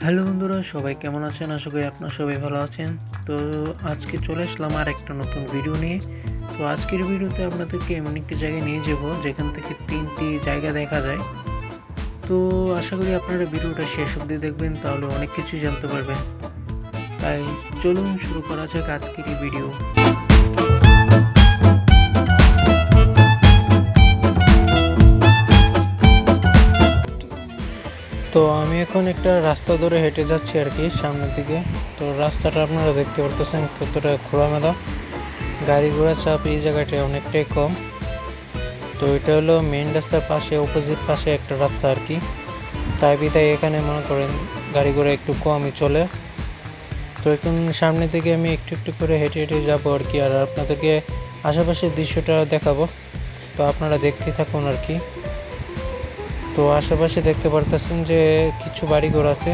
Hello বন্ধুরা, সবাই কেমন আছেন? আশা করি আপনারা সবাই ভালো আছেন। তো আজকে চলে আসলাম আর একটা নতুন ভিডিও নিয়ে। তো আজকের ভিডিওতে আপনাদেরকে এমন একটি জায়গায় নিয়ে যাব যেখান থেকে 3টি জায়গা দেখা যায়। তো আশা করি আপনারা ভিডিওটা শেষ অবধি দেখবেন, তাহলে অনেক কিছু জানতে পারবেন। তাই চলুন শুরু করা যাক আজকের এই ভিডিও। তো আমি এখন একটা রাস্তা ধরে হেঁটে যাচ্ছি আর কি সামনের দিকে। তো রাস্তাটা আপনারা দেখতে পারতেছেন কতটা খোলামেলা, গাড়ি ঘোড়া চাপ এই জায়গাটায় অনেকটাই কম। তো এটা হলো মেইন রাস্তার পাশে, অপোজিট পাশে একটা রাস্তা আর কি। তাই বিদায় এখানে মনে করেন গাড়ি ঘোড়া একটু কমই চলে। তো এখন সামনের দিকে আমি একটু একটু করে হেঁটে হেঁটে যাবো আর কি, আর আপনাদেরকে আশেপাশের দৃশ্যটা দেখাবো। তো আপনারা দেখতে থাকুন আর কি। তো আশেপাশে দেখতে পারতেছেন যে কিছু বাড়িঘর আছে।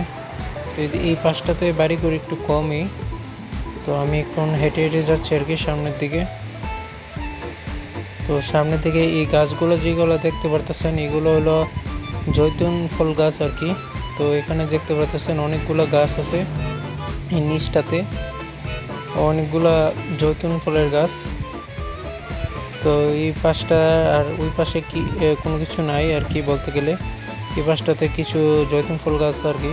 তো এই পাশটাতে বাড়িঘর একটু কমই। তো আমি এখন হেঁটে হেঁটে যাচ্ছি আর কি সামনের দিকে। তো সামনের দিকে এই গাছগুলো যেগুলো দেখতে পারতেছেন এগুলো হলো জৈতুন ফল গাছ আর কি। তো এখানে দেখতে পারতেছেন অনেকগুলো গাছ আছে এই নিচটাতে, অনেকগুলা জৈতুন ফলের গাছ। তো এই পাশটা আর ওই পাশে কি কোনো কিছু নাই আর কি বলতে গেলে। এই পাশটাতে কিছু জৈতুন ফল গাছ আর কি।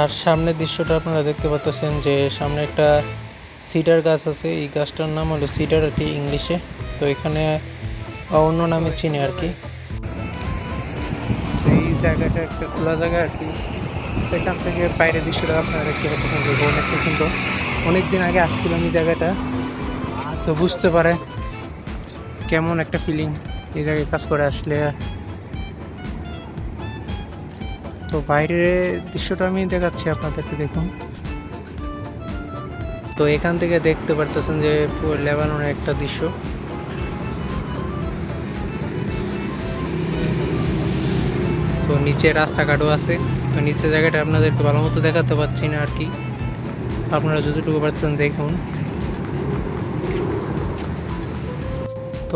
আর সামনের দৃশ্যটা আপনারা দেখতে পাচ্ছেন যে সামনে একটা সিডার গাছ আছে। এই গাছটার নাম হলো সিডার আর কি ইংলিশে। তো এখানে অন্য নামে চিনি আর কি। এই জায়গাটা একটা খোলা জায়গা আর কি। এখান থেকে বাইরের দৃশ্যটা আপনারা দেখতে পাচ্ছেন যে অনেকটা সুন্দর। অনেকদিন আগে আসছিলাম এই জায়গাটা, তো বুঝতে পারে কেমন একটা ফিলিং এই জায়গায় কাজ করে আসলে। তো বাইরের দৃশ্যটা আমি দেখাচ্ছি আপনাদেরকে, দেখুন। তো এখান থেকে দেখতে পারতেছেন যে পুরো লেবাননের একটা দৃশ্য। তো নিচে রাস্তাঘাটও আছে। তো নিচে জায়গাটা আপনাদেরকে ভালো মতো দেখাতে পারছি না আর কি, আপনারা যতটুকু পারছেন দেখুন।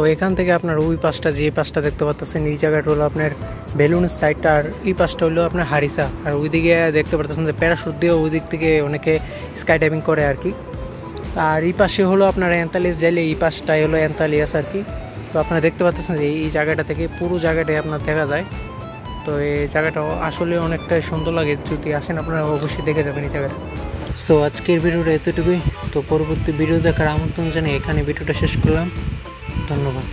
তো এখান থেকে আপনার ওই পাশটা, যে পাশটা দেখতে পাচ্ছেন এই জায়গাটা হলো আপনার বেলুনের সাইডটা, আর এই পাশটা হলো আপনার হারিসা। আর ওইদিকে দেখতে পাচ্ছেন যে প্যারাশুট দিয়ে ওই দিক থেকে অনেকে স্কাই ডাইভিং করে আর কি। আর এই পাশে হলো আপনার এন্তালিস জেলে, এই পাশটাই হলো এন্তালিয়াস আর কি। তো আপনারা দেখতে পাচ্ছেন যে এই জায়গাটা থেকে পুরো জায়গাটাই আপনার দেখা যায়। তো এই জায়গাটা আসলে অনেকটাই সুন্দর লাগে, যদি আসেন আপনারা অবশ্যই দেখে যাবেন এই জায়গাটা। সো আজকের ভিডিওটা এতটুকুই। তো পরবর্তী ভিডিও দেখার আমন্ত্রণ জানিয়ে এখানে ভিডিওটা শেষ করলাম। ধন্যবাদ।